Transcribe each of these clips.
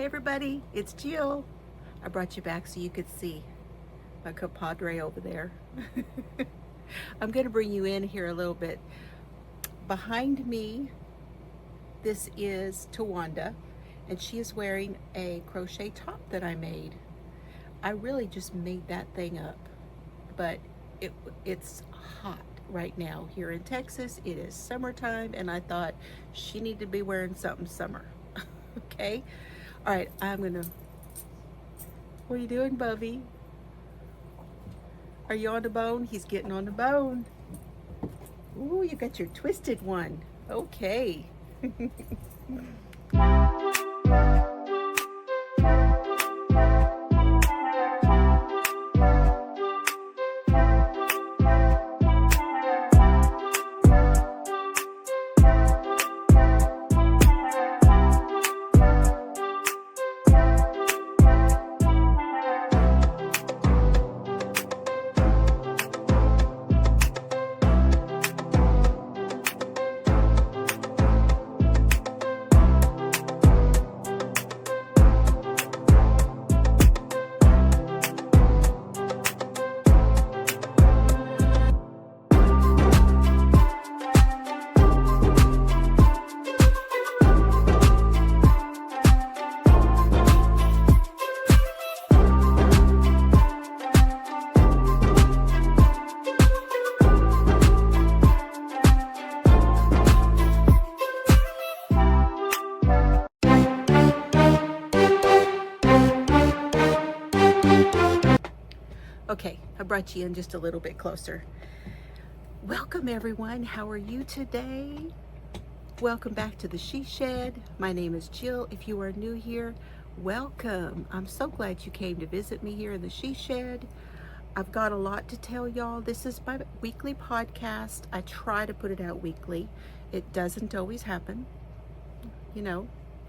Hey everybody, it's Jill. I brought you back so you could see my compadre over there. I'm going to bring you in here a little bit. Behind me, this is Tawanda, and she is wearing a crochet top that I made. I really just made that thing up, but it's hot right now here in Texas. It is summertime, and I thought she needed to be wearing something summer. Okay? All right, what are you doing, Bubby? Are you on the bone? He's getting on the bone. Ooh, you got your twisted one. Okay. Okay, I brought you in just a little bit closer. Welcome everyone, how are you today? Welcome back to the She Shed. My name is Jill. If you are new here, welcome. I'm so glad you came to visit me here in the She Shed. I've got a lot to tell y'all. This is my weekly podcast. I try to put it out weekly. It doesn't always happen. You know,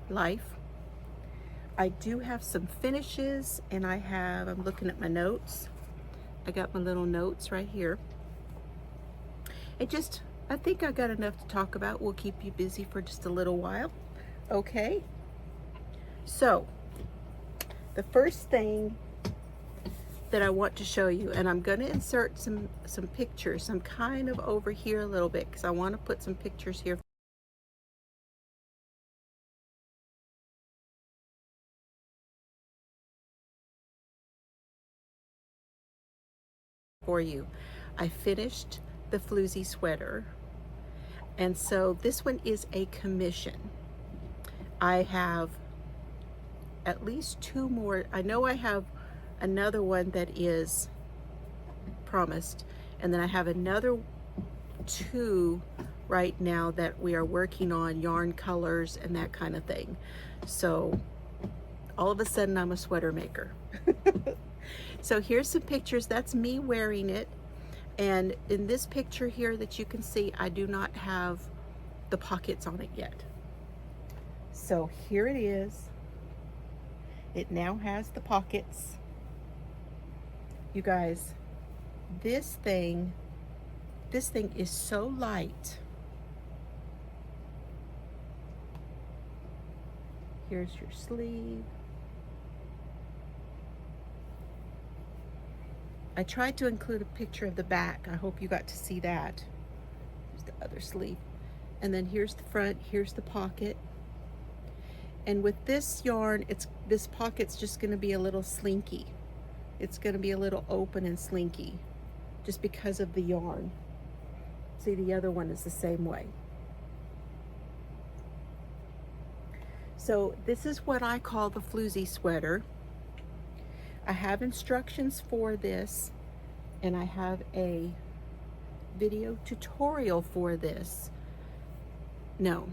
life. I do have some finishes, and I'm looking at my notes. I got my little notes right here. I think I got enough to talk about. We'll keep you busy for just a little while. Okay. So, the first thing that I want to show you, and I'm going to insert some pictures. I'm kind of over here a little bit because I want to put some pictures here for you. I finished the Floozie sweater, and so this one is a commission. I have at least two more. I know I have another one that is promised, and then I have another two right now that we are working on, yarn colors and that kind of thing. So all of a sudden I'm a sweater maker. So here's some pictures. That's me wearing it. And in this picture here that you can see, I do not have the pockets on it yet. So here it is. It now has the pockets. You guys, this thing is so light. Here's your sleeve. I tried to include a picture of the back. I hope you got to see that. Here's the other sleeve. And then here's the front, here's the pocket. And with this yarn, this pocket's just gonna be a little slinky. It's gonna be a little open and slinky just because of the yarn. See, the other one is the same way. So this is what I call the Floozie sweater. I have instructions for this, and I have a video tutorial for this. No,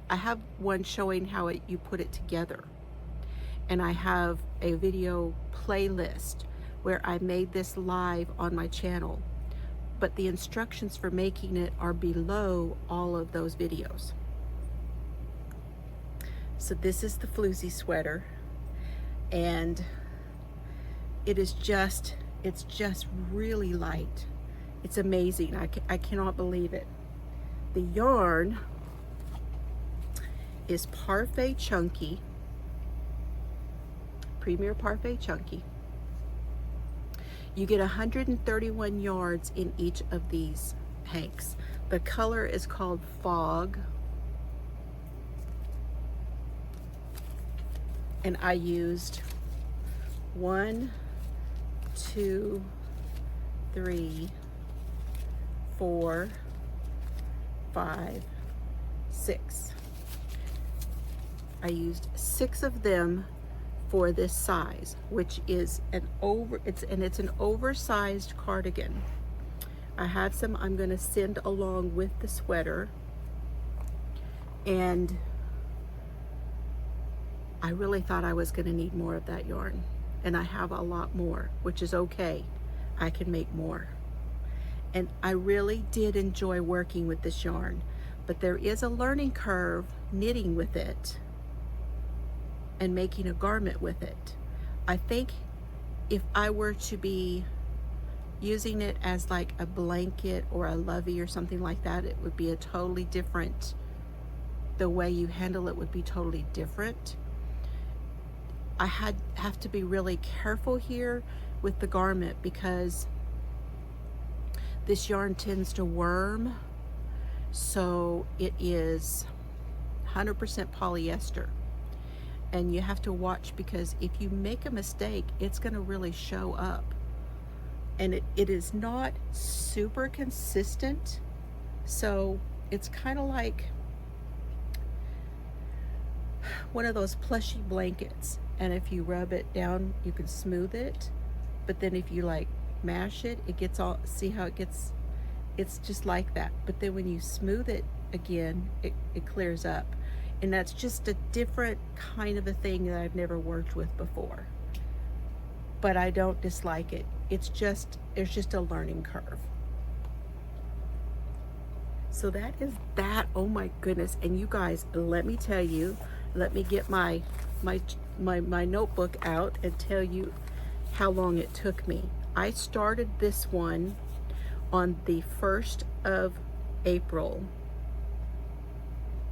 I have one showing how you put it together, and I have a video playlist where I made this live on my channel, but the instructions for making it are below all of those videos. So this is the Floozie sweater, and it's just really light. It's amazing. I cannot believe it. The yarn is Parfait Chunky, Premier Parfait Chunky. You get 131 yards in each of these hanks. The color is called Fog. And I used 1, 2, 3, 4, 5, 6. I used 6 of them for this size, which is an oversized cardigan. I have some I'm going to send along with the sweater, and I really thought I was going to need more of that yarn, and I have a lot more, which is okay. I can make more. And I really did enjoy working with this yarn, but there is a learning curve knitting with it and making a garment with it. I think if I were to be using it as like a blanket or a lovey or something like that, it would be a totally different, the way you handle it would be totally different. I have to be really careful here with the garment because this yarn tends to worm, so it is 100% polyester. And you have to watch, because if you make a mistake, it's going to really show up. And it is not super consistent, so it's kind of like one of those plushy blankets. And if you rub it down, you can smooth it. But then if you like mash it, it gets all, see how it gets, it's just like that. But then when you smooth it again, it clears up. And that's just a different kind of a thing that I've never worked with before. But I don't dislike it. It's just, there's just a learning curve. So that is that. Oh my goodness. And you guys, let me tell you, let me get my notebook out and tell you how long it took me. I started this one on the 1st of April.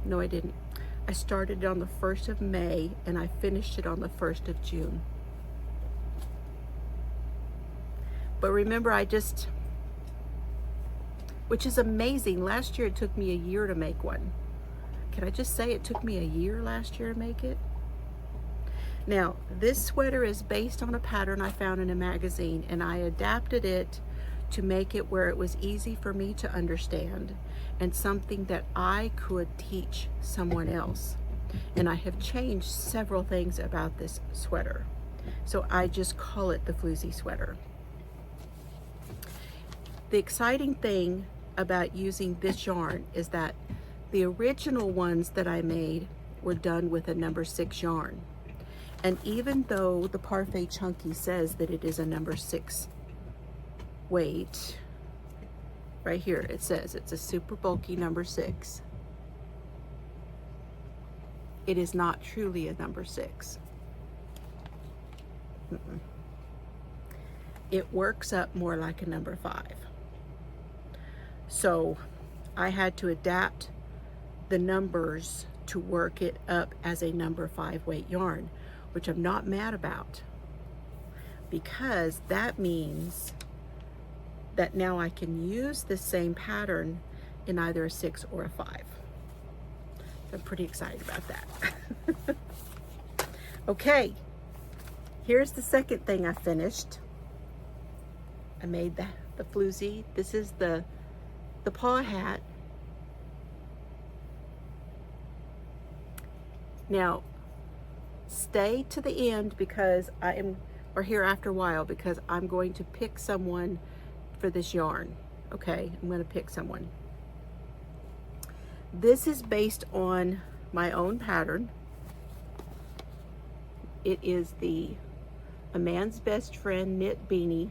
No, I didn't. I started it on the 1st of May and I finished it on the 1st of June. But remember, which is amazing. Last year it took me a year to make one. Can I just say it took me a year last year to make it? Now, this sweater is based on a pattern I found in a magazine, and I adapted it to make it where it was easy for me to understand and something that I could teach someone else. And I have changed several things about this sweater. So I just call it the Floozie sweater. The exciting thing about using this yarn is that the original ones that I made were done with a number 6 yarn. And even though the Parfait Chunky says that it is a number 6 weight, right here it says it's a super bulky number 6. It is not truly a number 6. It works up more like a number 5. So I had to adapt the numbers to work it up as a number 5 weight yarn, which I'm not mad about, because that means that now I can use the same pattern in either a 6 or a 5. So I'm pretty excited about that. Okay, here's the second thing I finished. I made the Floozie. This is the paw hat. Now, stay to the end because or here after a while, because I'm going to pick someone for this yarn. Okay, I'm going to pick someone. This is based on my own pattern. It is the A Man's Best Friend knit beanie.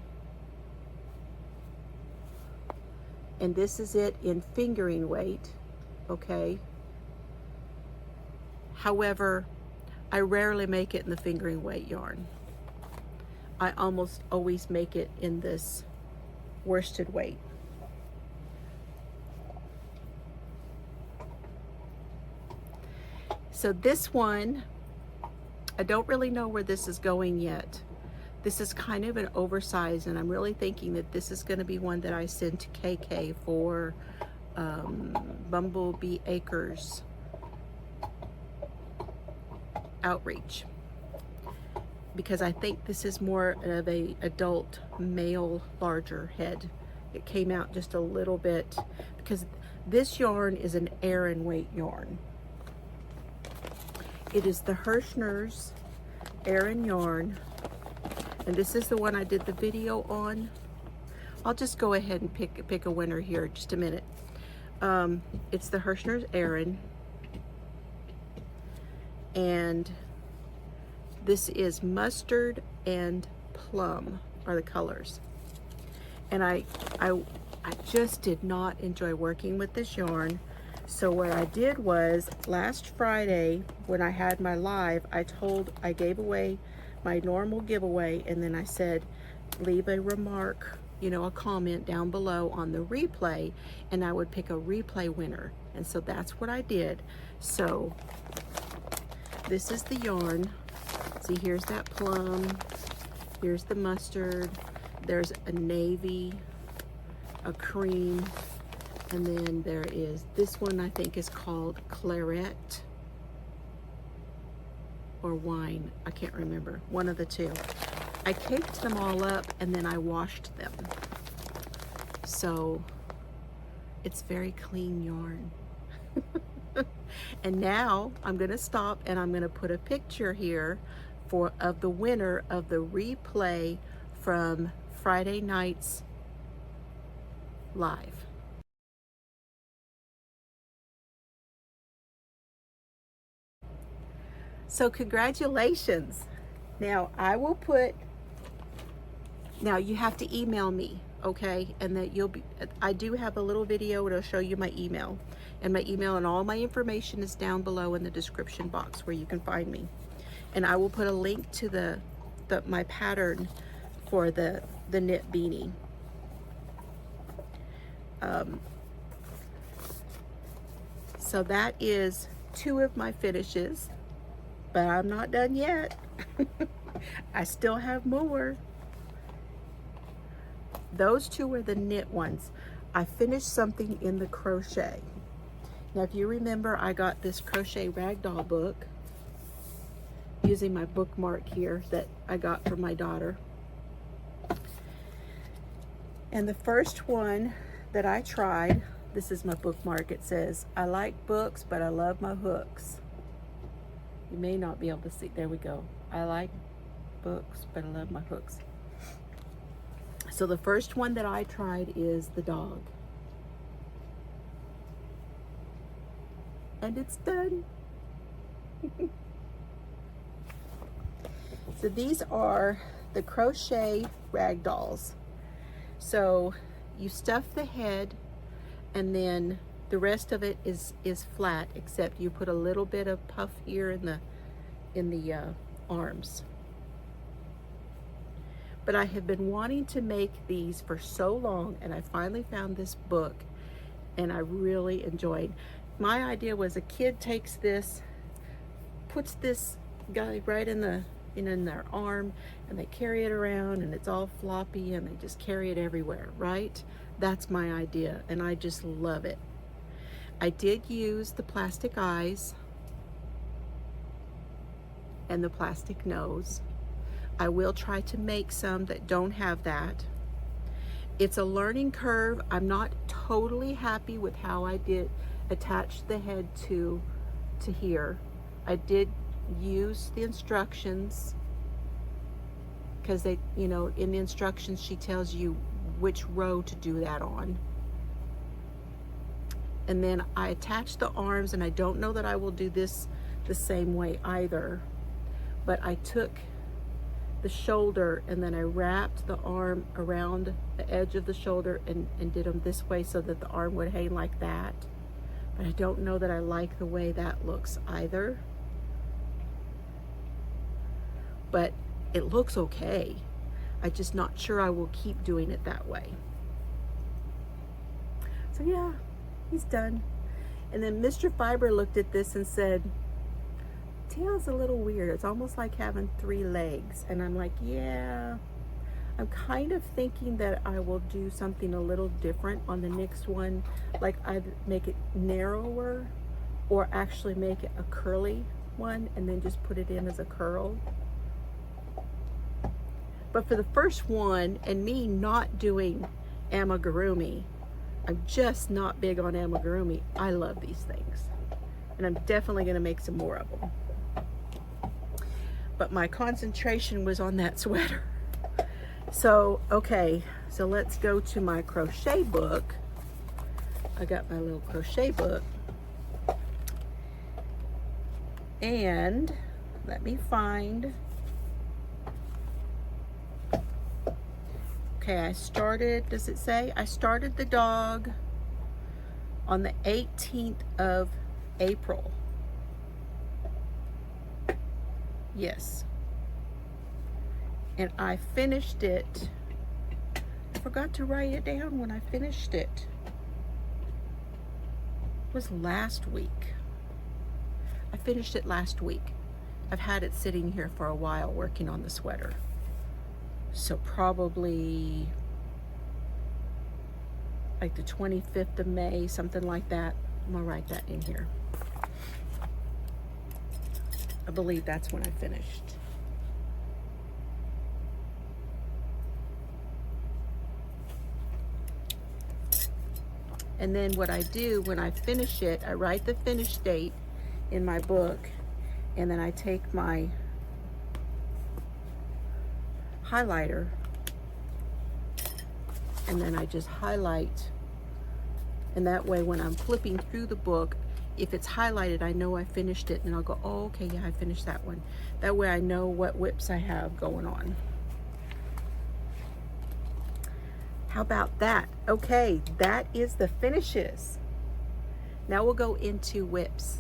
And this is it in fingering weight, okay? However, I rarely make it in the fingering weight yarn. I almost always make it in this worsted weight. So this one, I don't really know where this is going yet. This is kind of an oversized, and I'm really thinking that this is going to be one that I send to KK for Bumblebee Outreach, because I think this is more of a adult male larger head. It came out just a little bit because this yarn is an Aran weight yarn. It is the Hirschner's Aran yarn, and this is the one I did the video on. I'll just go ahead and pick a winner here in just a minute. It's the Hirschner's Aran, and this is mustard and plum are the colors. And I just did not enjoy working with this yarn. So what I did was last Friday when I had my live, I gave away my normal giveaway, and then I said, leave a remark, you know, a comment down below on the replay, and I would pick a replay winner. And so that's what I did. So this is the yarn. See, here's that plum, here's the mustard, there's a navy, a cream, and then there is this one I think is called claret or wine. I can't remember, one of the two. I caked them all up and then I washed them. So it's very clean yarn. And now I'm gonna stop and I'm gonna put a picture here of the winner of the replay from Friday night's live. So congratulations. Now I will put, now you have to email me, okay? And that I do have a little video that'll show you my email. And my email and all my information is down below in the description box where you can find me. And I will put a link to my pattern for the knit beanie. So that is 2 of my finishes, but I'm not done yet. I still have more. Those 2 are the knit ones. I finished something in the crochet. Now, if you remember, I got this crochet ragdoll book using my bookmark here that I got from my daughter. And the first one that I tried, this is my bookmark. It says, I like books, but I love my hooks. You may not be able to see. There we go. I like books, but I love my hooks. So the first one that I tried is the dog. And it's done. So these are the crochet rag dolls. So you stuff the head, and then the rest of it is flat, except you put a little bit of puff here in the arms. But I have been wanting to make these for so long, and I finally found this book, and I really enjoyed. My idea was a kid takes this, puts this guy right in their arm, and they carry it around, and it's all floppy, and they just carry it everywhere, right? That's my idea, and I just love it. I did use the plastic eyes and the plastic nose. I will try to make some that don't have that. It's a learning curve. I'm not totally happy with how I did attach the head to here. I did use the instructions, because they, you know, in the instructions she tells you which row to do that on. And then I attached the arms, and I don't know that I will do this the same way either, but I took the shoulder and then I wrapped the arm around the edge of the shoulder and did them this way so that the arm would hang like that. But I don't know that I like the way that looks either. But it looks okay. I'm just not sure I will keep doing it that way. So yeah, he's done. And then Mr. Fiber looked at this and said, tail's a little weird. It's almost like having 3 legs. And I'm like, yeah, I'm kind of thinking that I will do something a little different on the next one. Like either make it narrower or actually make it a curly one and then just put it in as a curl. But for the first one, and me not doing amigurumi, I'm just not big on amigurumi. I love these things. And I'm definitely gonna make some more of them. But my concentration was on that sweater. So, okay, so let's go to my crochet book. I got my little crochet book. And let me find, okay, I started, does it say? I started the dog on the 18th of April. Yes. And I finished it. I forgot to write it down when I finished it. It was last week. I finished it last week. I've had it sitting here for a while working on the sweater. So probably like the 25th of May, something like that. I'm gonna write that in here. I believe that's when I finished. And then what I do when I finish it, I write the finish date in my book, and then I take my highlighter and then I just highlight, and that way when I'm flipping through the book, if it's highlighted, I know I finished it, and I'll go, oh, okay, yeah, I finished that one. That way I know what whips I have going on. How about that? Okay, that is the finishes. Now we'll go into whips.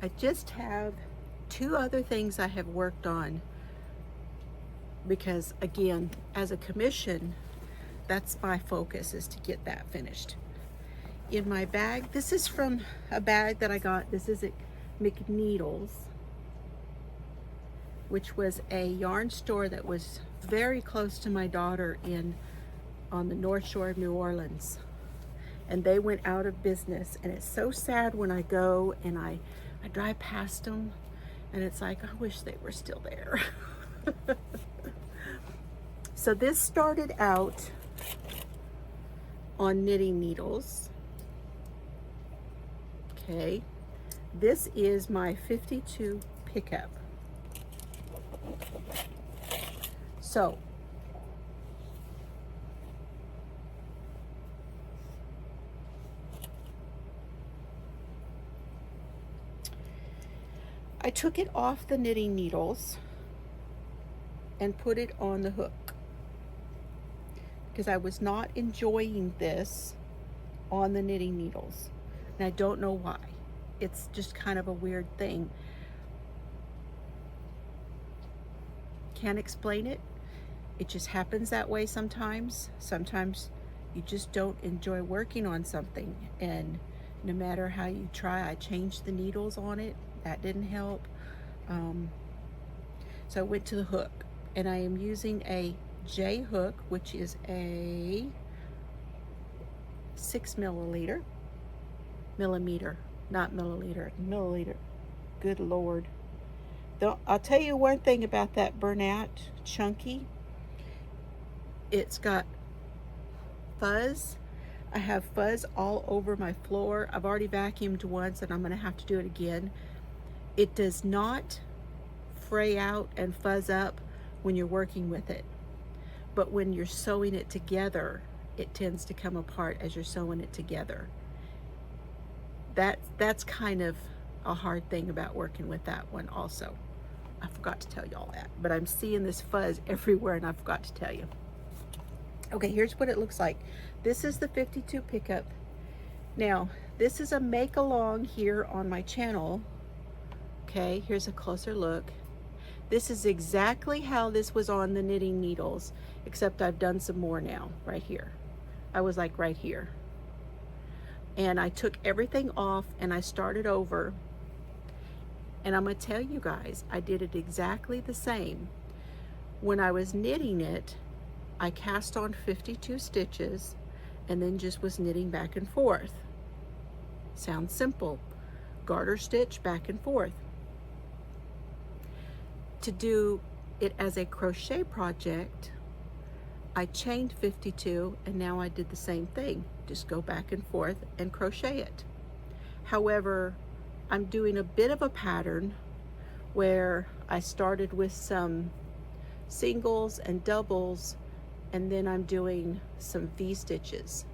I just have 2 other things I have worked on because, again, as a commission, that's my focus, is to get that finished. In my bag, this is from a bag that I got. This is at McNeedles, which was a yarn store that was very close to my daughter on the North Shore of New Orleans. And they went out of business, and it's so sad when I go and I drive past them, and it's like, I wish they were still there. So this started out on knitting needles. Okay, this is my 52 pickup. So I took it off the knitting needles and put it on the hook because I was not enjoying this on the knitting needles, and I don't know why. It's just kind of a weird thing. Can't explain it. It just happens that way sometimes. Sometimes you just don't enjoy working on something, and no matter how you try, I changed the needles on it. That didn't help. So I went to the hook, and I am using a J hook, which is a 6 millimeter, not milliliter, milliliter. Good Lord. I'll tell you one thing about that Bernat Chunky. It's got fuzz. I have fuzz all over my floor. I've already vacuumed once, and I'm going to have to do it again. It does not fray out and fuzz up when you're working with it, but when you're sewing it together, it tends to come apart as you're sewing it together. That's kind of a hard thing about working with that one also. I forgot to tell you all that, but I'm seeing this fuzz everywhere, and I forgot to tell you. Okay, here's what it looks like. This is the 52 pickup. Now, this is a make along here on my channel. Okay, here's a closer look. This is exactly how this was on the knitting needles, except I've done some more now, right here. I was like right here. And I took everything off and I started over. And I'm gonna tell you guys, I did it exactly the same. When I was knitting it, I cast on 52 stitches and then just was knitting back and forth. Sounds simple. Garter stitch back and forth. To do it as a crochet project, I chained 52 and now I did the same thing. Just go back and forth and crochet it. However, I'm doing a bit of a pattern where I started with some singles and doubles, and then I'm doing some V stitches,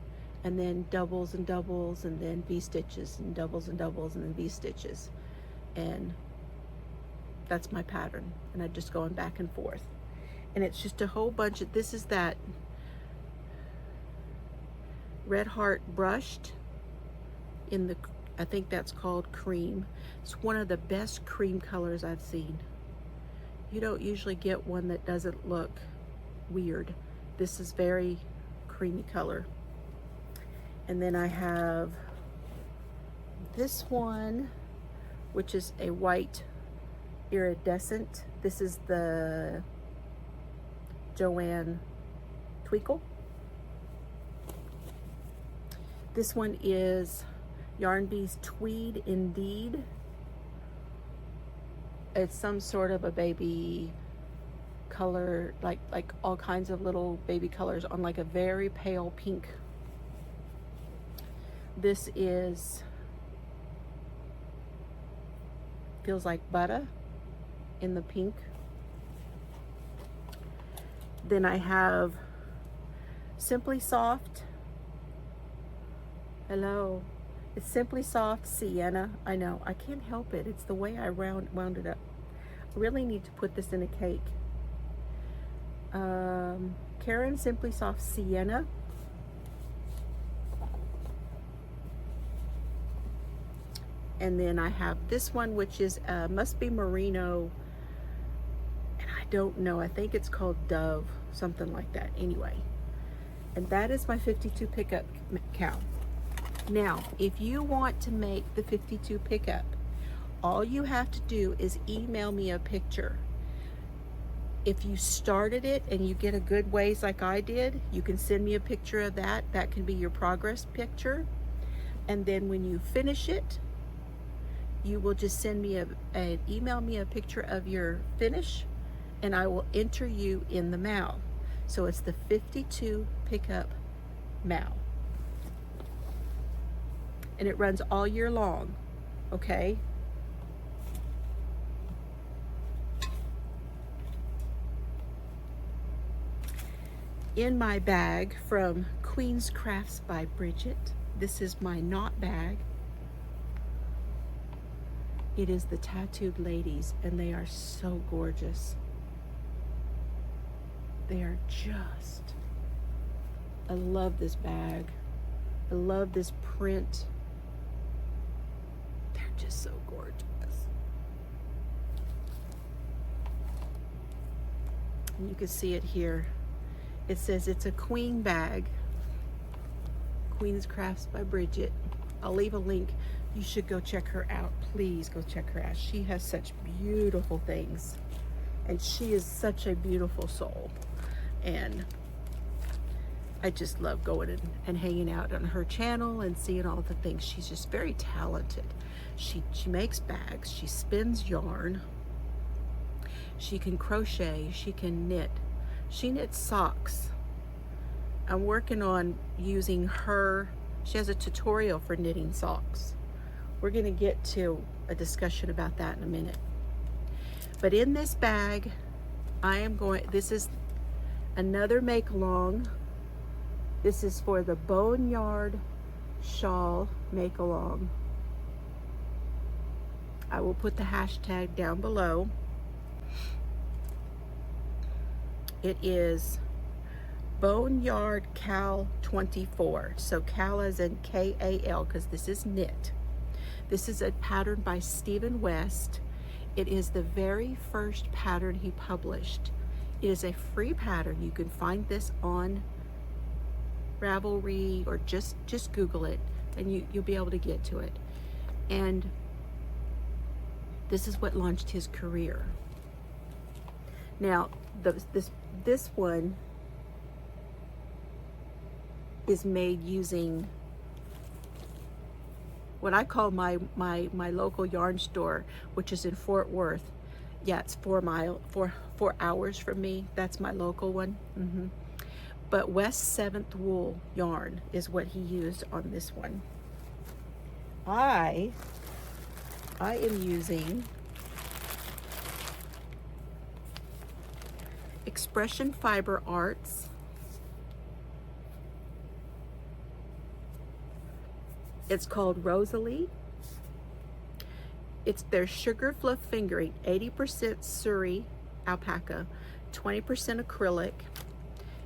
and then doubles and doubles, and then V stitches, and doubles and doubles, and then V stitches. And that's my pattern. And I'm just going back and forth. And it's just a whole bunch of, this is that Red Heart brushed in the, I think that's called cream. It's one of the best cream colors I've seen. You don't usually get one that doesn't look weird. This is very creamy color. And then I have this one, which is a white iridescent. This is the Joanne Tweakle. This one is Yarn Bee's Tweed Indeed. It's some sort of a baby color, like all kinds of little baby colors on like a very pale pink. This is, feels like butter in the pink. Then I have Simply Soft. Hello. It's Simply Soft Sienna. I know, I can't help it. It's the way I wound it up. I really need to put this in a cake. Karen Simply Soft Sienna. And then I have this one, which is must be merino, and I don't know, I think it's called Dove, something like that. Anyway, and that is my 52 pickup count. Now, if you want to make the 52 pickup, all you have to do is email me a picture. If you started it and you get a good ways like I did, you can send me a picture of that. That can be your progress picture. And then when you finish it, you will just send me email me a picture of your finish, and I will enter you in the MAL. So it's the 52 pickup MAL. And it runs all year long, okay? In my bag from Queen's Crafts by Bridget, this is my knot bag. It is the Tattooed Ladies, and they are so gorgeous. They are just, I love this bag. I love this print. They're just so gorgeous. And you can see it here. It says it's a queen bag. Queen's Crafts by Bridget. I'll leave a link. You should go check her out. Please go check her out. She has such beautiful things. And she is such a beautiful soul. And I just love going and hanging out on her channel and seeing all the things. She's just very talented. She makes bags. She spins yarn. She can crochet. She can knit. She knits socks. I'm working on using her. She has a tutorial for knitting socks. We're going to get to a discussion about that in a minute. But in this bag, this is another make along. This is for the Boneyard Shawl make along. I will put the hashtag down below. It is Boneyard Cal 24. So Cal as in K-A-L, because this is knit. This is a pattern by Stephen West. It is the very first pattern he published. It is a free pattern. You can find this on Ravelry or just Google it. and you'll be able to get to it. And this is what launched his career. Now, this one is made using what I call my local yarn store, which is in Fort Worth. Yeah, it's 4 hours from me. That's my local one. But West 7th wool yarn is what he used on this one. I am using Expression Fiber Arts. It's called Rosalie. It's their Sugar Fluff Fingering, 80% Surrey alpaca, 20% acrylic.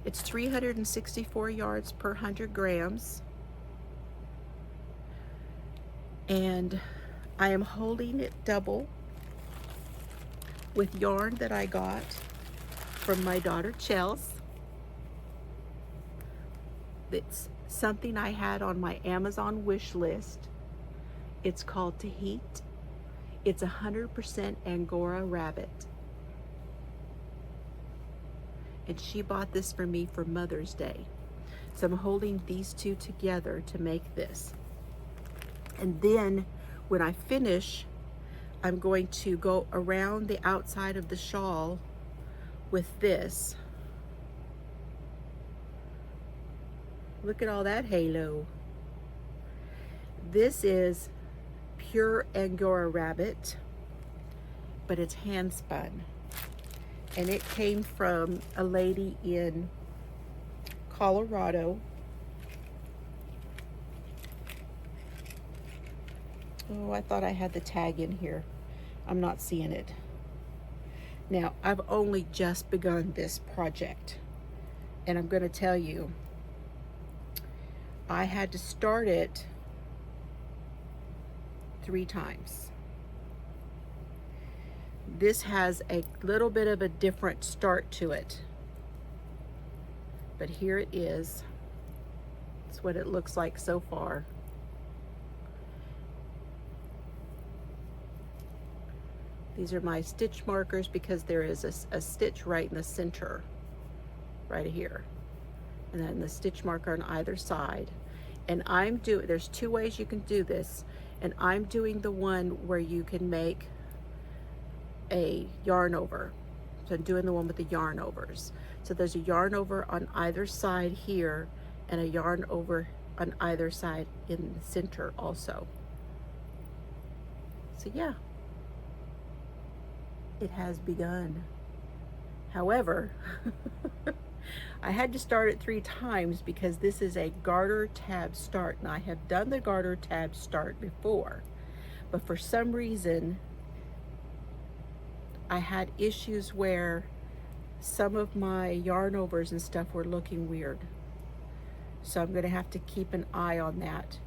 It's 364 yards per 100 grams. And I am holding it double with yarn that I got from my daughter Chels. It's something I had on my Amazon wish list. It's called Tahit. It's 100% Angora rabbit. And she bought this for me for Mother's Day. So I'm holding these two together to make this. And then when I finish, I'm going to go around the outside of the shawl with this. Look at all that halo. This is pure Angora rabbit, but it's hand spun. And it came from a lady in Colorado. Oh, I thought I had the tag in here. I'm not seeing it. Now, I've only just begun this project, and I'm going to tell you, I had to start it 3 times. This has a little bit of a different start to it, but here it is. It's what it looks like so far. These are my stitch markers because there is a stitch right in the center, right here. And then the stitch marker on either side. And there's 2 ways you can do this. And I'm doing the one where you can make a yarn over. So I'm doing the one with the yarn overs. So there's a yarn over on either side here and a yarn over on either side in the center also. So yeah. It has begun. However, I had to start it 3 times because this is a garter tab start, and I have done the garter tab start before, but for some reason I had issues where some of my yarn overs and stuff were looking weird. So I'm going to have to keep an eye on that.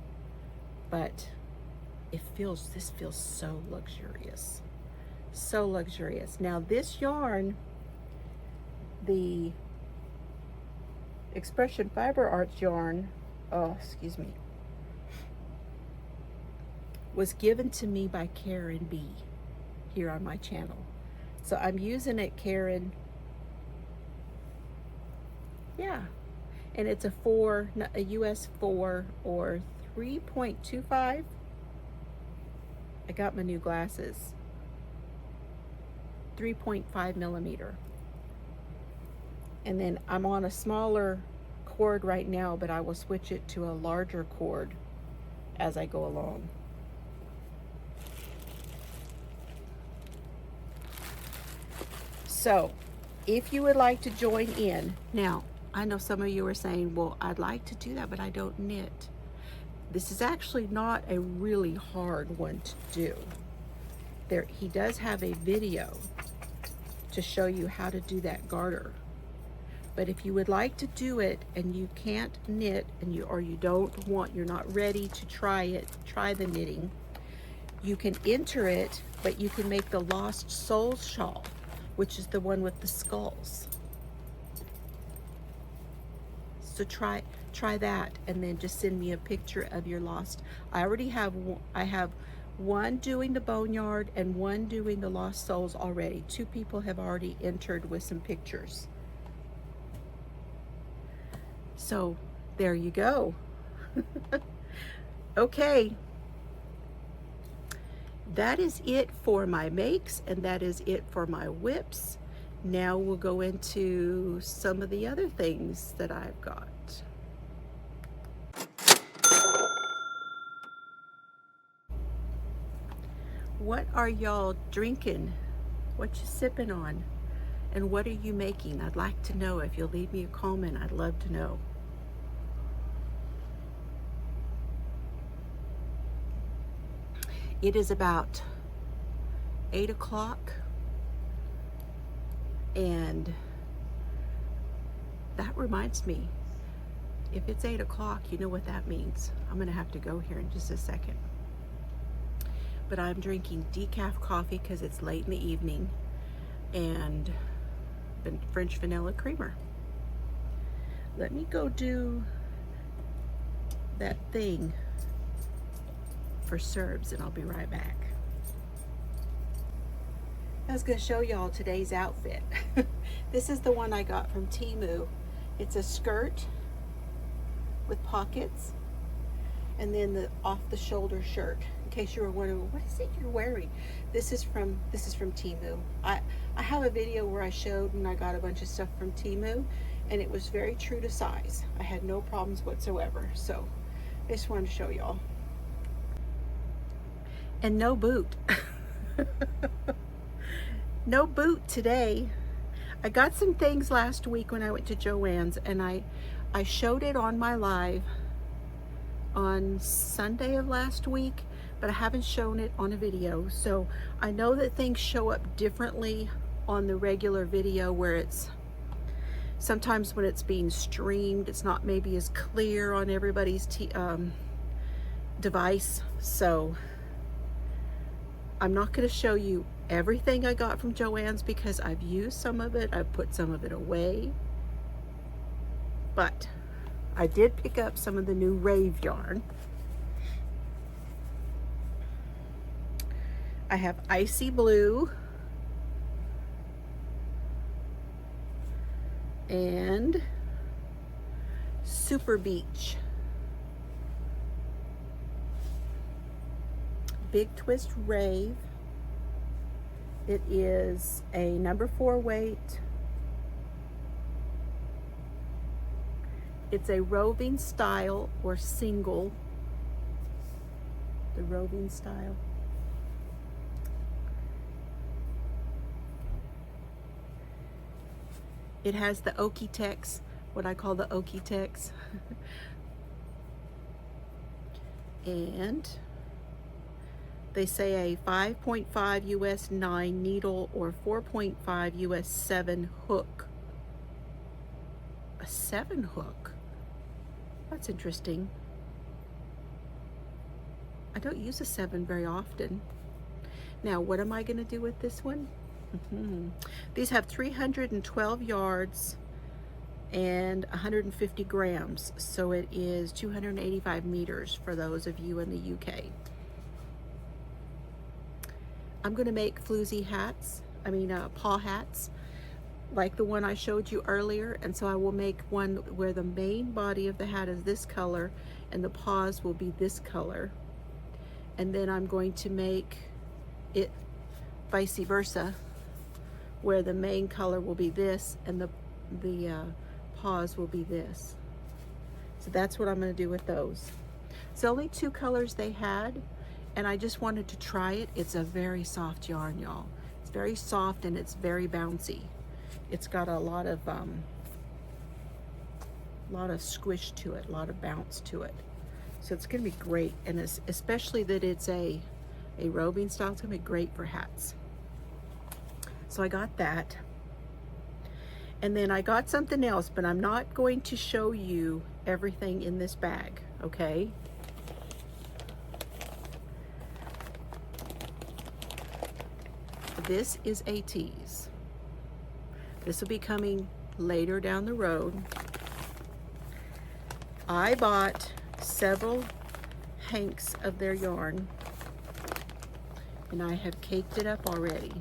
But this feels so luxurious. So luxurious. Now this yarn, the Expression Fiber Arts yarn, was given to me by Karen B here on my channel. So I'm using it, Karen. Yeah. And it's a US 4 or 3.25. I got my new glasses. 3.5 millimeter. And then I'm on a smaller cord right now, but I will switch it to a larger cord as I go along. So if you would like to join in, now I know some of you are saying, well, I'd like to do that, but I don't knit. This is actually not a really hard one to do. He does have a video to show you how to do that garter. But if you would like to do it and you can't knit and you're not ready to try the knitting, you can enter it, but you can make the Lost Souls shawl, which is the one with the skulls. So try Try that, and then just send me a picture of your lost. I already have one doing the boneyard and one doing the lost souls already. 2 people have already entered with some pictures. So there you go. Okay, that is it for my makes, and that is it for my whips. Now we'll go into some of the other things that I've got. What are y'all drinking? What you sipping on? And what are you making? I'd like to know. If you'll leave me a comment, I'd love to know. It is about 8 o'clock, and that reminds me, if it's 8 o'clock, you know what that means. I'm gonna have to go here in just a second. But I'm drinking decaf coffee because it's late in the evening, and French vanilla creamer. Let me go do that thing for Serbs, and I'll be right back. I was going to show y'all today's outfit. This is the one I got from Temu. It's a skirt with pockets, and then the off-the-shoulder shirt. In case you were wondering, what is it you're wearing? This is from Temu. I have a video where I showed when I got a bunch of stuff from Temu, and it was very true to size. I had no problems whatsoever. So I just wanted to show y'all. And no boot. No boot today. I got some things last week when I went to Joann's, and I showed it on my live on Sunday of last week, but I haven't shown it on a video. So I know that things show up differently on the regular video, where it's sometimes when it's being streamed, it's not maybe as clear on everybody's device. So I'm not going to show you everything I got from Joann's because I've used some of it. I've put some of it away. But I did pick up some of the new Rave yarn. I have Icy Blue and Super Beach. Big Twist Rave. It is a number 4 weight. It's a roving style or single. The roving style. It has the Okie-Tex, what I call the Okie-Tex. And they say a 5.5 US 9 needle or 4.5 US 7 hook. A 7 hook? That's interesting. I don't use a 7 very often. Now, what am I going to do with this one? These have 312 yards and 150 grams. So it is 285 meters for those of you in the UK. I'm going to make Floozie hats, paw hats, like the one I showed you earlier. And so I will make one where the main body of the hat is this color and the paws will be this color. And then I'm going to make it vice versa, where the main color will be this and the paws will be this. So that's what I'm going to do with those. It's only 2 colors they had, and I just wanted to try it. It's a very soft yarn, y'all. It's very soft and it's very bouncy. It's got a lot of squish to it, a lot of bounce to it. So it's going to be great, and especially that it's a roving style. It's going to be great for hats. So I got that. And then I got something else, but I'm not going to show you everything in this bag, okay? This is a tease. This will be coming later down the road. I bought several hanks of their yarn, and I have caked it up already.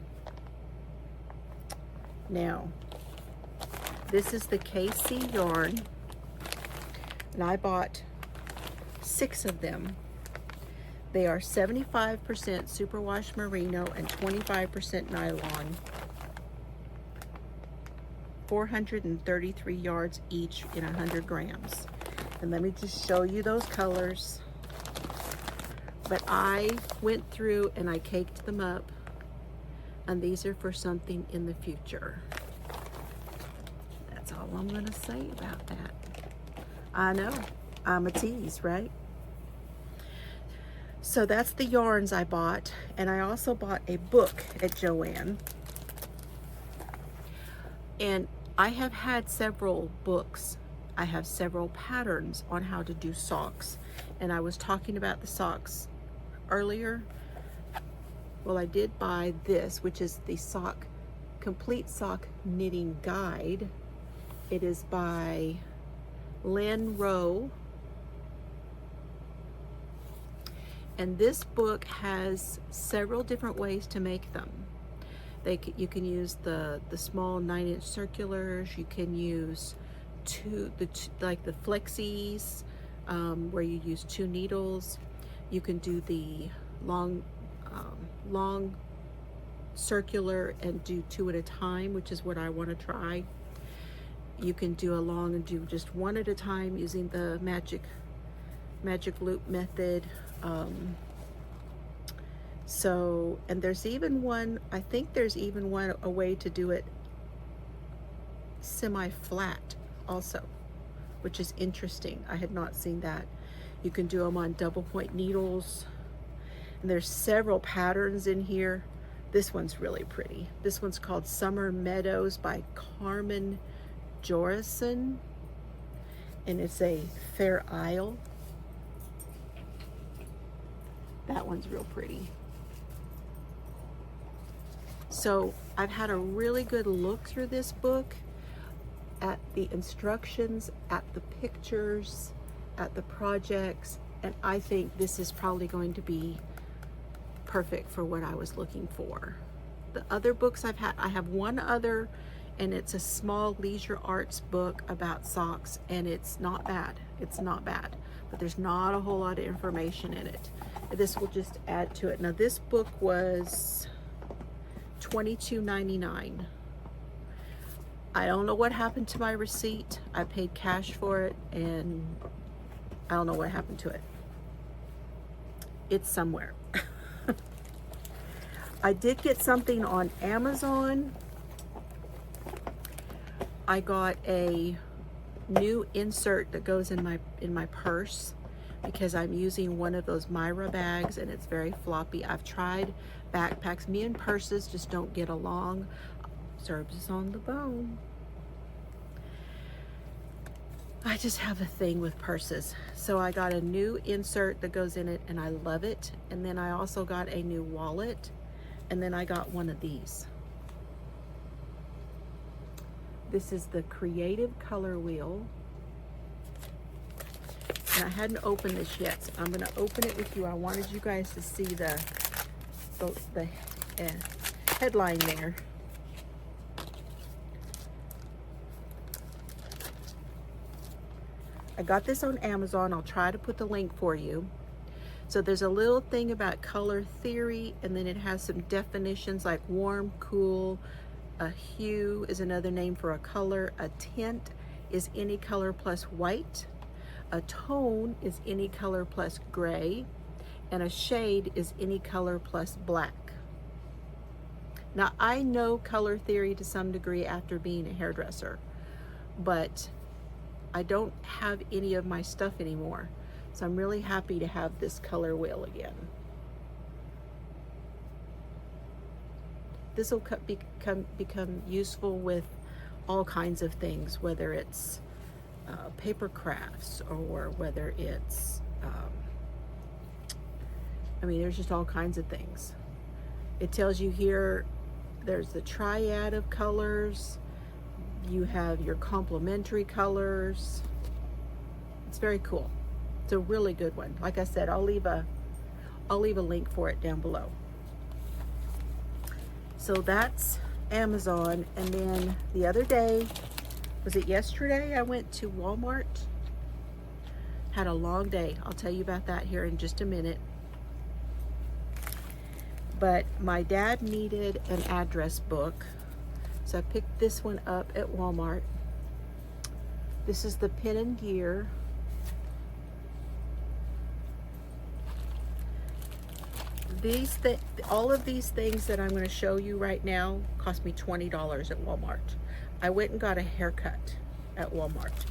Now, this is the KC yarn, and I bought 6 of them. They are 75% superwash merino and 25% nylon. 433 yards each in 100 grams. And let me just show you those colors. But I went through and I caked them up, and these are for something in the future. That's all I'm gonna say about that. I know, I'm a tease, right? So that's the yarns I bought, and I also bought a book at Joann. And I have had several books. I have several patterns on how to do socks. And I was talking about the socks earlier. Well, I did buy this, which is the Complete Sock Knitting Guide. It is by Lynn Rowe. And this book has several different ways to make them. You can use the small 9-inch circulars. You can use like the flexies, where you use 2 needles. You can do the long circular and do 2 at a time, which is what I want to try. You can do a long and do just 1 at a time using the magic loop method. And there's even one, I think there's even one, a way to do it semi-flat also, which is interesting. I had not seen that. You can do them on double point needles, and there's several patterns in here. This one's really pretty. This one's called Summer Meadows by Carmen Jorison, and it's a Fair Isle. That one's real pretty. So I've had a really good look through this book, at the instructions, at the pictures, at the projects, and I think this is probably going to be perfect for what I was looking for. The other books I've had, I have one other, and it's a small leisure arts book about socks, and it's not bad. It's not bad, but there's not a whole lot of information in it. This will just add to it. Now this book was $22.99. I don't know what happened to my receipt. I paid cash for it, and I don't know what happened to it. It's somewhere. I did get something on Amazon. I got a new insert that goes in my purse, because I'm using one of those Myra bags and it's very floppy. I've tried backpacks. Me and purses just don't get along. Serves us on the bone. I just have a thing with purses. So I got a new insert that goes in it, and I love it. And then I also got a new wallet, and then I got one of these. This is the Creative Color Wheel. And I hadn't opened this yet, so I'm gonna open it with you. I wanted you guys to see the headline there. I got this on Amazon. I'll try to put the link for you. So there's a little thing about color theory, and then it has some definitions like warm, cool. A hue is another name for a color. A tint is any color plus white. A tone is any color plus gray, and a shade is any color plus black. Now, I know color theory to some degree after being a hairdresser, but I don't have any of my stuff anymore. So I'm really happy to have this color wheel again. This will become useful with all kinds of things, whether it's paper crafts, or whether it's I mean, there's just all kinds of things. It tells you here there's the triad of colors, you have your complementary colors, It's very cool. It's a really good one. Like I said, I'll leave a link for it down below. So that's Amazon. And then the other day, was it yesterday, I went to Walmart. Had a long day. I'll tell you about that here in just a minute. But my dad needed an address book, so I picked this one up at Walmart. This is the Pin and Gear. All of these things that I'm going to show you right now cost me $20 at Walmart. I went and got a haircut at Walmart,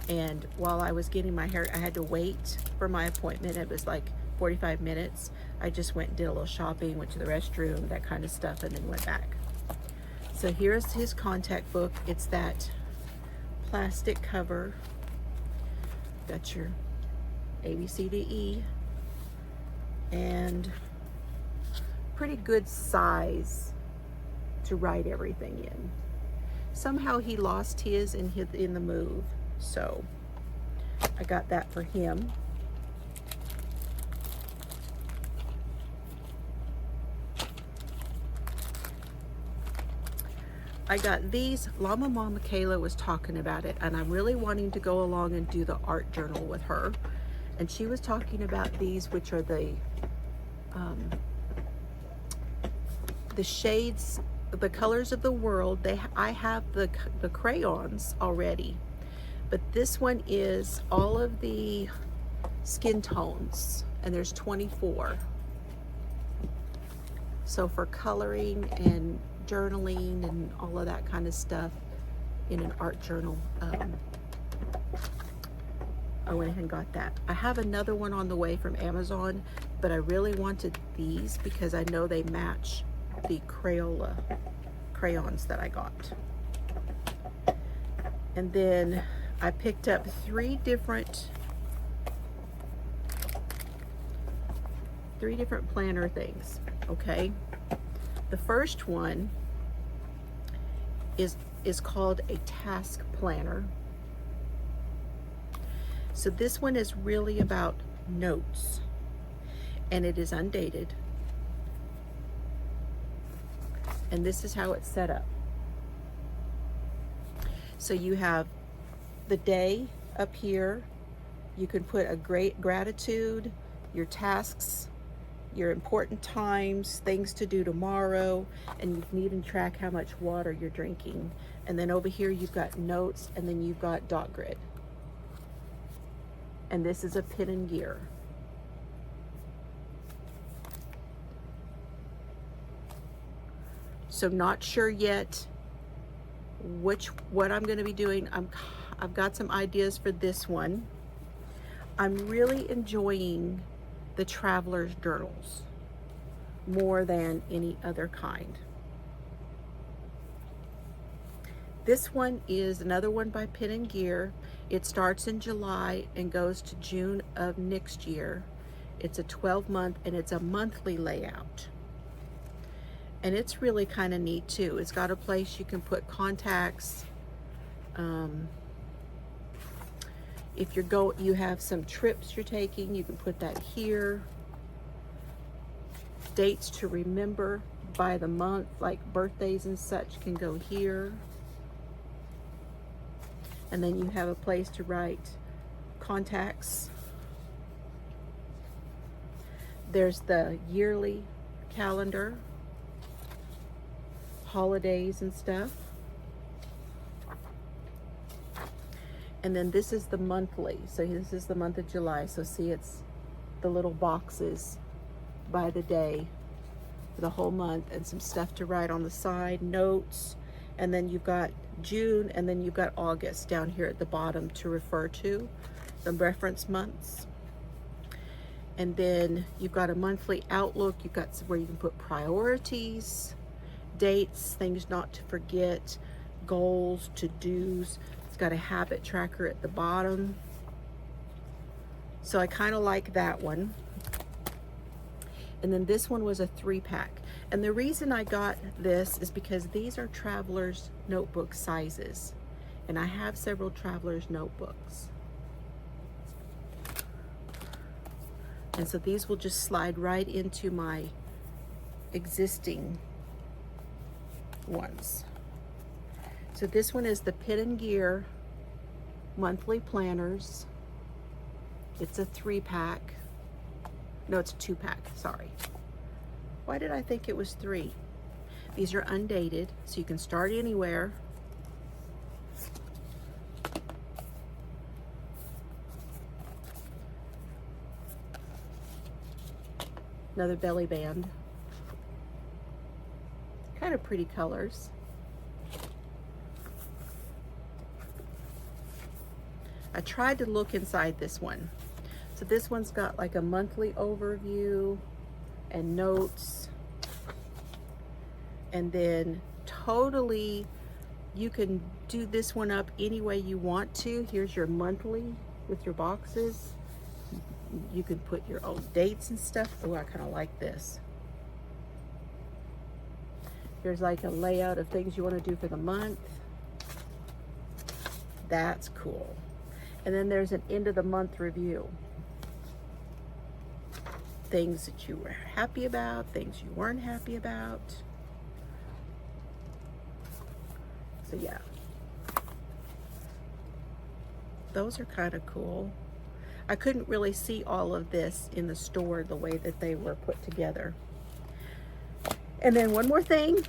and while I was getting my hair, I had to wait for my appointment. It was like 45 minutes. I just went and did a little shopping, went to the restroom, that kind of stuff, and then went back. So here's his contact book. It's that plastic cover. Got your ABCDE, and pretty good size to write everything in. Somehow he lost his in the move, so I got that for him. I got these. Llama Mama Kayla was talking about it, and I'm really wanting to go along and do the art journal with her. And she was talking about these, which are the shades, the colors of the world. I have the crayons already, but this one is all of the skin tones, and there's 24. So for coloring and journaling and all of that kind of stuff in an art journal, I went ahead and got that. I have another one on the way from Amazon, but I really wanted these because I know they match the Crayola crayons that I got. And then I picked up three different planner things, okay? The first one is called a task planner. So this one is really about notes, and it is undated. And this is how it's set up. So you have the day up here. You can put a great gratitude, your tasks, your important times, things to do tomorrow, and you can even track how much water you're drinking. And then over here you've got notes, and then you've got dot grid. And this is a Pin and Gear. So not sure yet what I'm going to be doing. I've got some ideas for this one. I'm really enjoying the traveler's journals more than any other kind. This one is another one by Pin and Gear. It starts in July and goes to June of next year. It's a 12-month, and it's a monthly layout. And it's really kind of neat too. It's got a place you can put contacts. If you have some trips you're taking, you can put that here. Dates to remember by the month, like birthdays and such, can go here. And then you have a place to write contacts. There's the yearly calendar, holidays and stuff. And then this is the monthly. So this is the month of July. So see, it's the little boxes by the day for the whole month, and some stuff to write on the side, notes. And then you've got June, and then you've got August down here at the bottom to refer to the reference months. And then you've got a monthly outlook. You've got where you can put priorities, dates, things not to forget, goals, to-dos. It's got a habit tracker at the bottom. So I kind of like that one. And then this one was a 3-pack. And the reason I got this is because these are traveler's notebook sizes. And I have several traveler's notebooks. And so these will just slide right into my existing ones. So this one is the Pin and Gear monthly planners. It's a 3-pack. No, it's a 2-pack, sorry. Why did I think it was 3? These are undated, so you can start anywhere. Another belly band. Kind of pretty colors. I tried to look inside this one. So this one's got like a monthly overview and notes. And then totally, you can do this one up any way you want to. Here's your monthly with your boxes. You can put your own dates and stuff. Oh, I kind of like this. There's like a layout of things you want to do for the month. That's cool. And then there's an end of the month review. Things that you were happy about, things you weren't happy about. So yeah. Those are kind of cool. I couldn't really see all of this in the store the way that they were put together. And then one more thing,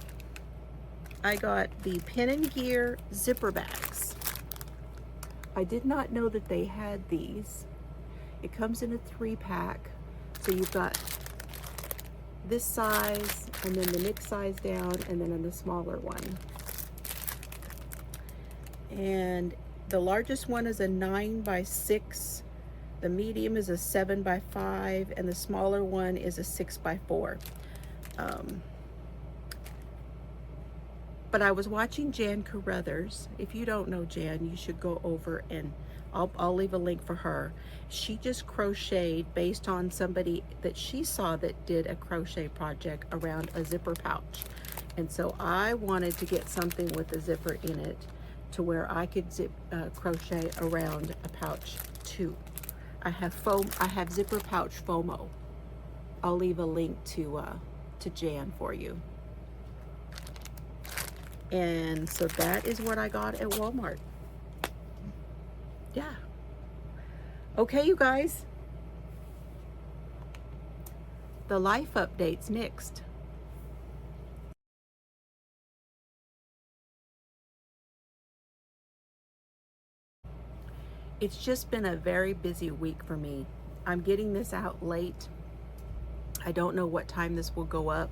I got the Pin and Gear zipper bags. I did not know that they had these. It comes in a 3-pack. So you've got this size, and then the next size down, and then in the smaller one. And the largest one is a 9x6. The medium is a 7x5, and the smaller one is a 6x4. But I was watching Jan Carruthers. If you don't know Jan, you should go over and I'll leave a link for her. She just crocheted based on somebody that she saw that did a crochet project around a zipper pouch. And so I wanted to get something with a zipper in it to where I could crochet around a pouch too. I have zipper pouch FOMO. I'll leave a link to Jan for you. And so that is what I got at Walmart. Yeah. Okay, you guys. The life update's next. It's just been a very busy week for me. I'm getting this out late. I don't know what time this will go up.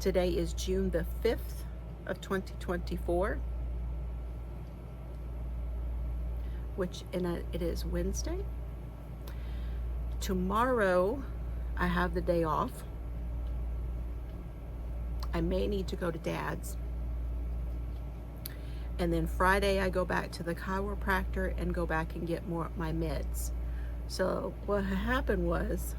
Today is June the 5th of 2024, which it is Wednesday. Tomorrow, I have the day off. I may need to go to Dad's. And then Friday, I go back to the chiropractor and go back and get more my meds. So what happened was,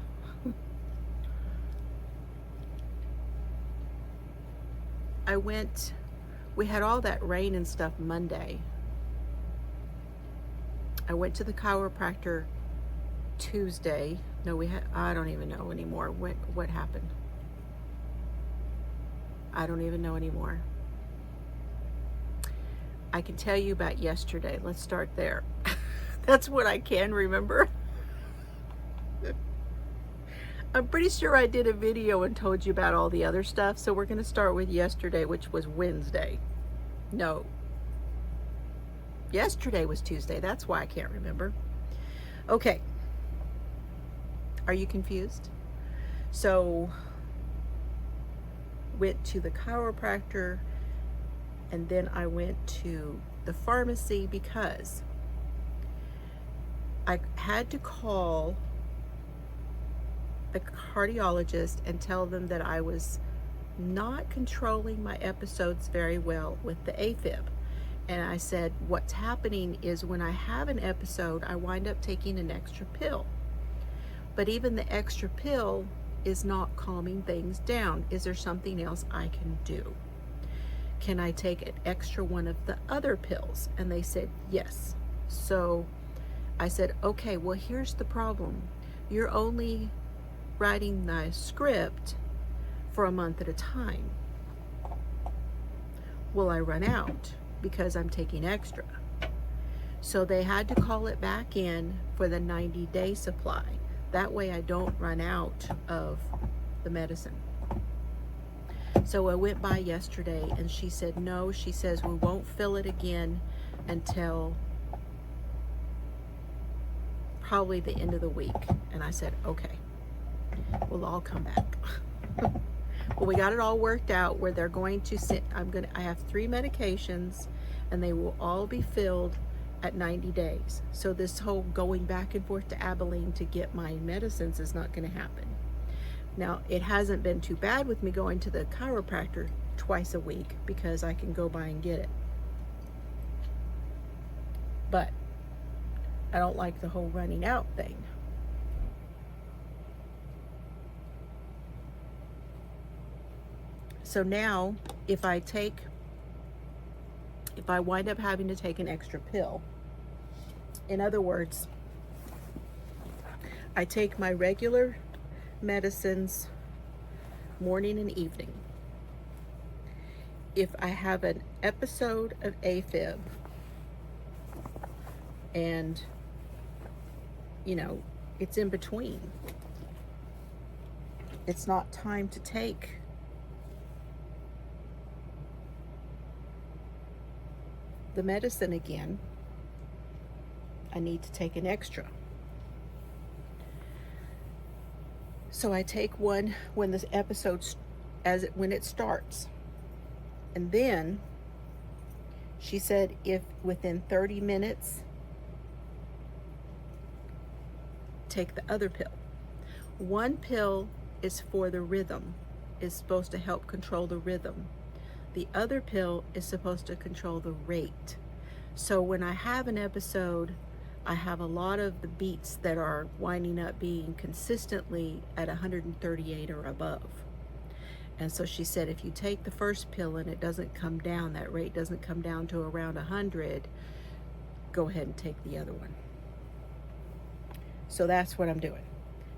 we had all that rain and stuff Monday. I went to the chiropractor Tuesday. No, I don't even know anymore what happened. I don't even know anymore. I can tell you about yesterday. Let's start there. That's what I can remember. I'm pretty sure I did a video and told you about all the other stuff. So we're going to start with yesterday, which was Wednesday. No. Yesterday was Tuesday. That's why I can't remember. Okay. Are you confused? So, went to the chiropractor, and then I went to the pharmacy because I had to call the cardiologist and tell them that I was not controlling my episodes very well with the AFib. And I said, what's happening is when I have an episode, I wind up taking an extra pill. But even the extra pill is not calming things down. Is there something else I can do? Can I take an extra one of the other pills? And they said, yes. So I said, okay, well, here's the problem. You're only writing the script for a month at a time. Will I run out because I'm taking extra? So they had to call it back in for the 90-day supply. That way I don't run out of the medicine. So I went by yesterday and she said, no, she says, we won't fill it again until probably the end of the week. And I said, okay, we'll all come back. Well, we got it all worked out where they're going to sit. I have 3 medications and they will all be filled at 90 days. So this whole going back and forth to Abilene to get my medicines is not going to happen. Now, it hasn't been too bad with me going to the chiropractor twice a week because I can go by and get it. But I don't like the whole running out thing. So now, if I wind up having to take an extra pill, in other words, I take my regular medicines morning and evening. If I have an episode of AFib and, you know, it's in between, it's not time to take the medicine again, I need to take an extra. So I take one when this episode, when it starts. And then she said if within 30 minutes, take the other pill. One pill is for the rhythm, is supposed to help control the rhythm. The other pill is supposed to control the rate. So when I have an episode, I have a lot of the beats that are winding up being consistently at 138 or above. And so she said, if you take the first pill and it doesn't come down, that rate doesn't come down to around 100, go ahead and take the other one. So that's what I'm doing.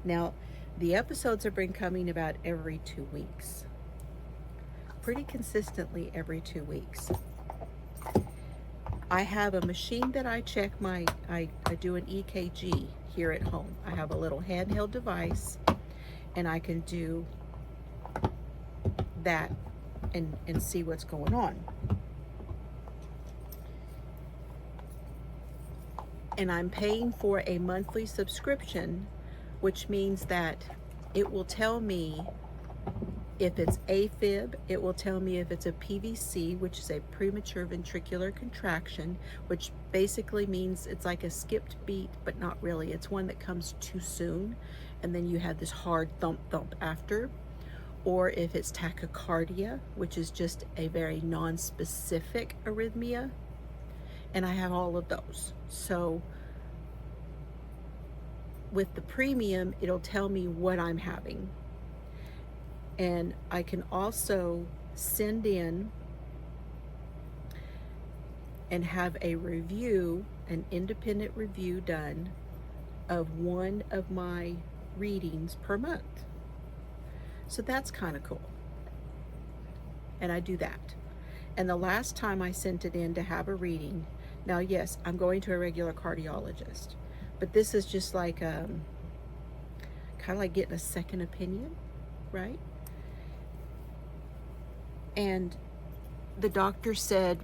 Now, the episodes have been coming about every 2 weeks. Pretty consistently every 2 weeks. I have a machine that I check I do an EKG here at home. I have a little handheld device and I can do that and see what's going on. And I'm paying for a monthly subscription, which means that it will tell me if it's AFib, it will tell me if it's a PVC, which is a premature ventricular contraction, which basically means it's like a skipped beat, but not really. It's one that comes too soon, and then you have this hard thump thump after. Or if it's tachycardia, which is just a very non-specific arrhythmia. And I have all of those. So with the premium, it'll tell me what I'm having. And I can also send in and have a review, an independent review done of one of my readings per month. So that's kind of cool. And I do that. And the last time I sent it in to have a reading, now yes, I'm going to a regular cardiologist, but this is just like kind of like getting a second opinion, right? And the doctor said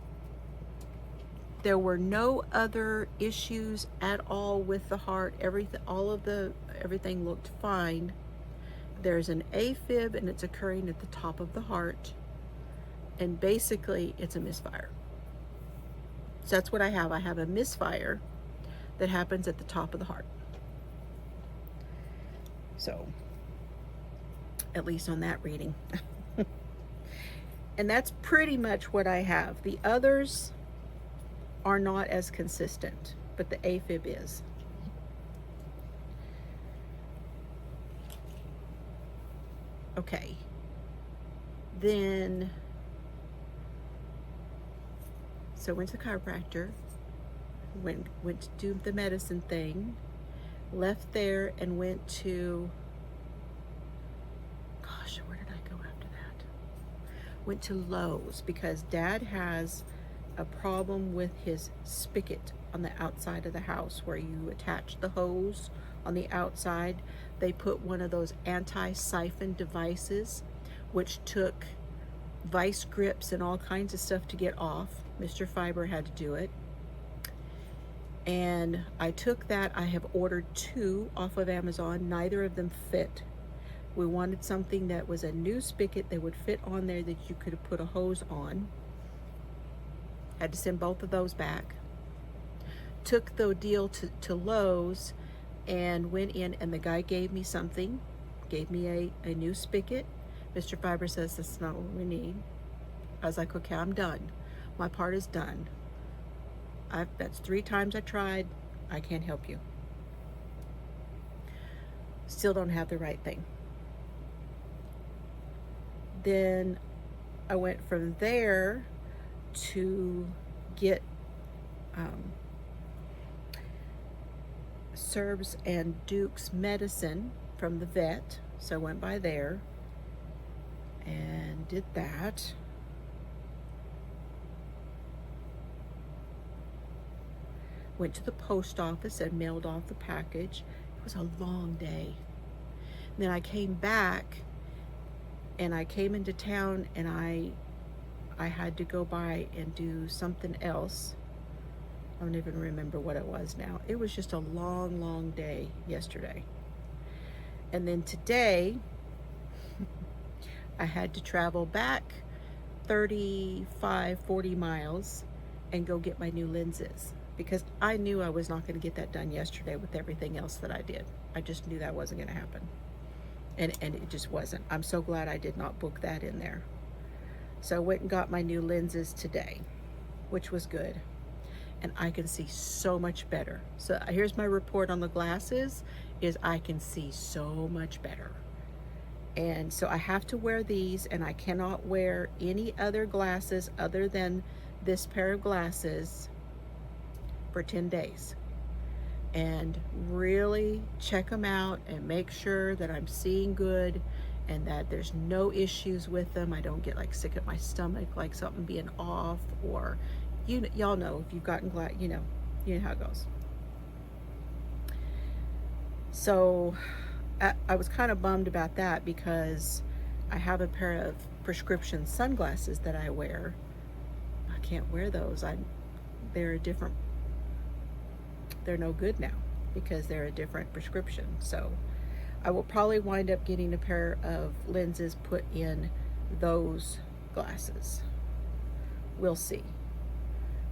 there were no other issues at all with the heart. Everything looked fine. There's an AFib and it's occurring at the top of the heart. And basically it's a misfire. So that's what I have. I have a misfire that happens at the top of the heart. So, at least on that reading. And that's pretty much what I have. The others are not as consistent, but the AFib is. Okay. Then, so I went to the chiropractor. went to do the medicine thing, left there and went to, gosh, where did I go after that? Went to Lowe's because Dad has a problem with his spigot on the outside of the house where you attach the hose on the outside. They put one of those anti-siphon devices, which took vice grips and all kinds of stuff to get off. Mr. Fiber had to do it. And I took that. I have ordered 2 off of Amazon. Neither of them fit. We wanted something that was a new spigot that would fit on there that you could put a hose on. Had to send both of those back. Took the deal to Lowe's and went in, and the guy gave me something, gave me a new spigot. Mr. Fiber says that's not what we need. I was like, okay, I'm done. My part is done. That's 3 times I tried. I can't help you. Still don't have the right thing. Then I went from there to get Serbs and Duke's medicine from the vet. So I went by there and did that. Went to the post office and mailed off the package. It was a long day. And then I came back and I came into town and I had to go by and do something else. I don't even remember what it was now. It was just a long, long day yesterday. And then today, I had to travel back 35, 40 miles and go get my new lenses because I knew I was not going to get that done yesterday with everything else that I did. I just knew that wasn't going to happen. And it just wasn't. I'm so glad I did not book that in there. So I went and got my new lenses today, which was good. And I can see so much better. So here's my report on the glasses, is I can see so much better. And so I have to wear these, and I cannot wear any other glasses other than this pair of glasses for 10 days. And really check them out and make sure that I'm seeing good and that there's no issues with them. I don't get like sick at my stomach, like something being off, or y'all know if you've gotten you know how it goes. So I was kind of bummed about that because I have a pair of prescription sunglasses that I wear. I can't wear those. They're no good now because they're a different prescription. So I will probably wind up getting a pair of lenses put in those glasses. We'll see.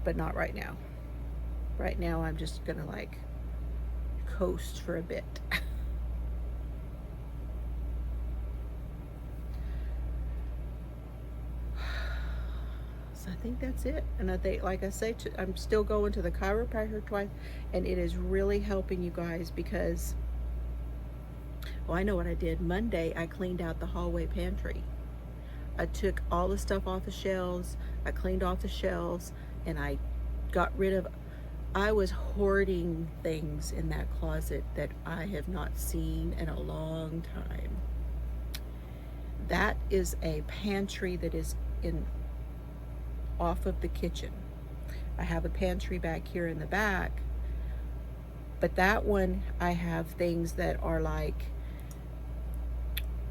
But not right now. Right now I'm just gonna like coast for a bit. So I think that's it. And I think, like I say, I'm still going to the chiropractor twice, and it is really helping, you guys, because, well, I know what I did. Monday, I cleaned out the hallway pantry. I took all the stuff off the shelves, I cleaned off the shelves, and I got rid of, I was hoarding things in that closet that I have not seen in a long time. That is a pantry that is off of the kitchen. I have a pantry back here in the back, but that one I have things that are like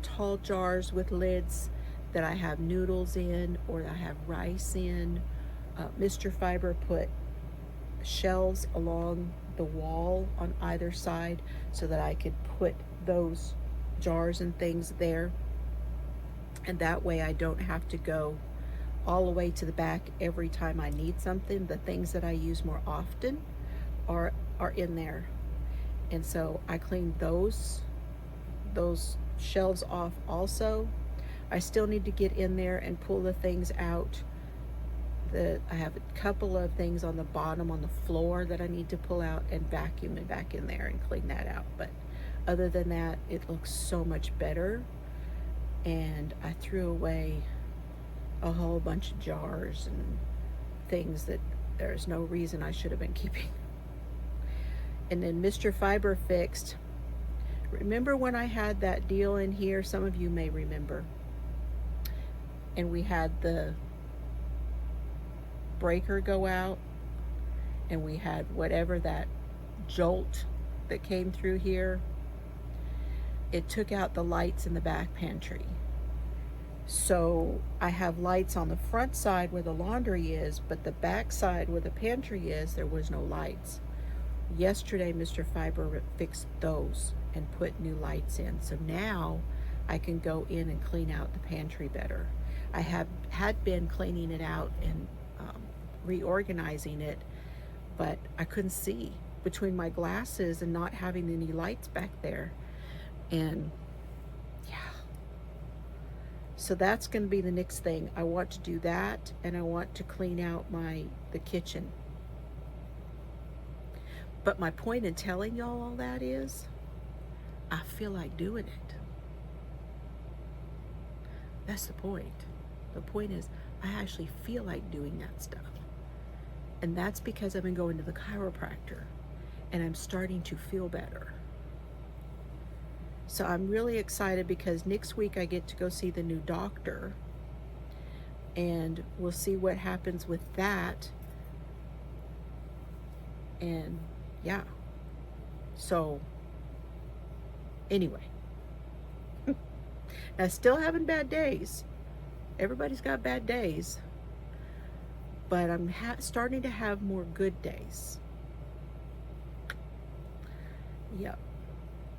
tall jars with lids that I have noodles in, or I have rice in. Mr. Fiber put shelves along the wall on either side so that I could put those jars and things there, and that way I don't have to go all the way to the back every time I need something. The things that I use more often are in there. And so I cleaned those shelves off also. I still need to get in there and pull the things out. I have a couple of things on the bottom on the floor that I need to pull out and vacuum it back in there and clean that out. But other than that, it looks so much better. And I threw away a whole bunch of jars and things that There's no reason I should have been keeping. And then Mr. Fiber fixed. Remember when I had that deal in here? Some of you may remember. And we had the breaker go out, and we had whatever that jolt that came through here. It took out the lights in the back pantry. So I have lights on the front side where the laundry is, but the back side where the pantry is, there was no lights. Yesterday, Mr. Fiber fixed those and put new lights in. So now I can go in and clean out the pantry better. I had been cleaning it out and reorganizing it, but I couldn't see between my glasses and not having any lights back there. And yeah, so that's going to be the next thing. I want to do that, and I want to clean out the kitchen. But my point in telling y'all all that is, I feel like doing it. That's the point. The point is, I actually feel like doing that stuff. And that's because I've been going to the chiropractor, and I'm starting to feel better. So I'm really excited because next week I get to go see the new doctor, and we'll see what happens with that. And yeah, so anyway, now still having bad days. Everybody's got bad days, but I'm starting to have more good days. Yep.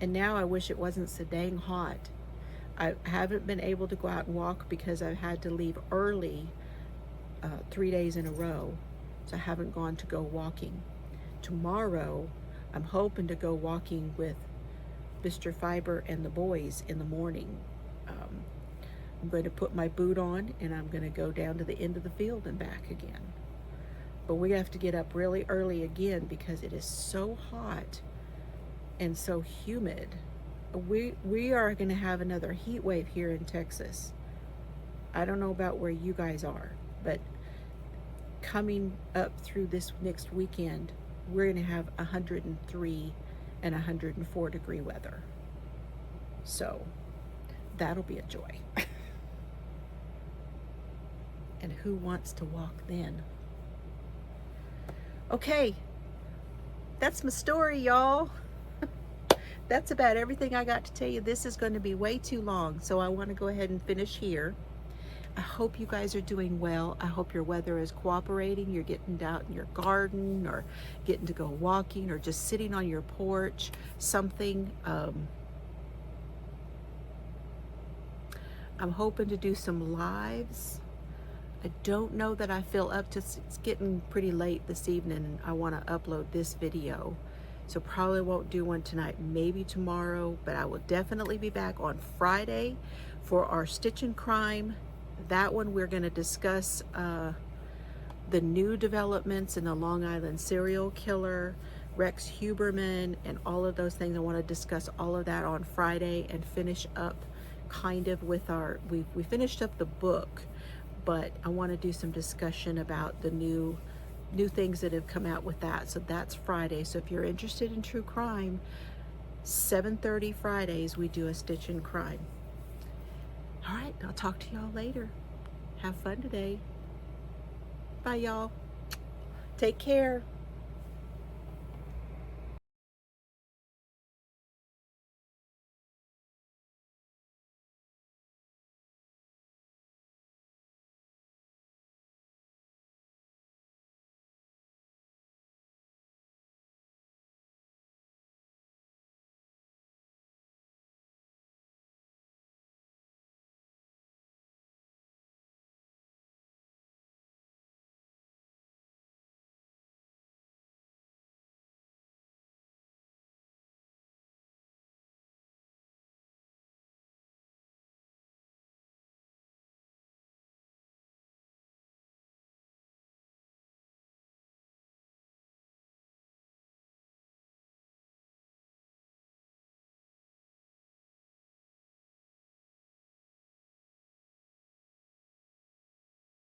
And now I wish it wasn't so dang hot. I haven't been able to go out and walk because I've had to leave early 3 days in a row. So I haven't gone to go walking. Tomorrow, I'm hoping to go walking with Mr. Fiber and the boys in the morning. I'm going to put my boot on, and I'm going to go down to the end of the field and back again. But we have to get up really early again because it is so hot and so humid. We are going to have another heat wave here in Texas. I don't know about where you guys are, but coming up through this next weekend, we're going to have 103 and 104 degree weather. So that'll be a joy. And who wants to walk then? Okay, that's my story, y'all. That's about everything I got to tell you. This is going to be way too long, so I want to go ahead and finish here. I hope you guys are doing well. I hope your weather is cooperating. You're getting out in your garden, or getting to go walking, or just sitting on your porch, something. I'm hoping to do some lives. I don't know that I feel up to, it's getting pretty late this evening, and I want to upload this video. So probably won't do one tonight, maybe tomorrow, but I will definitely be back on Friday for our Stitch and Crime. That one we're going to discuss the new developments in the Long Island serial killer, Rex Huberman, and all of those things. I want to discuss all of that on Friday and finish up kind of with we finished up the book, but I want to do some discussion about the new things that have come out with that. So that's Friday. So if you're interested in true crime, 7:30 Fridays we do a Stitch and Crime. All right, I'll talk to y'all later. Have fun today. Bye, y'all. Take care.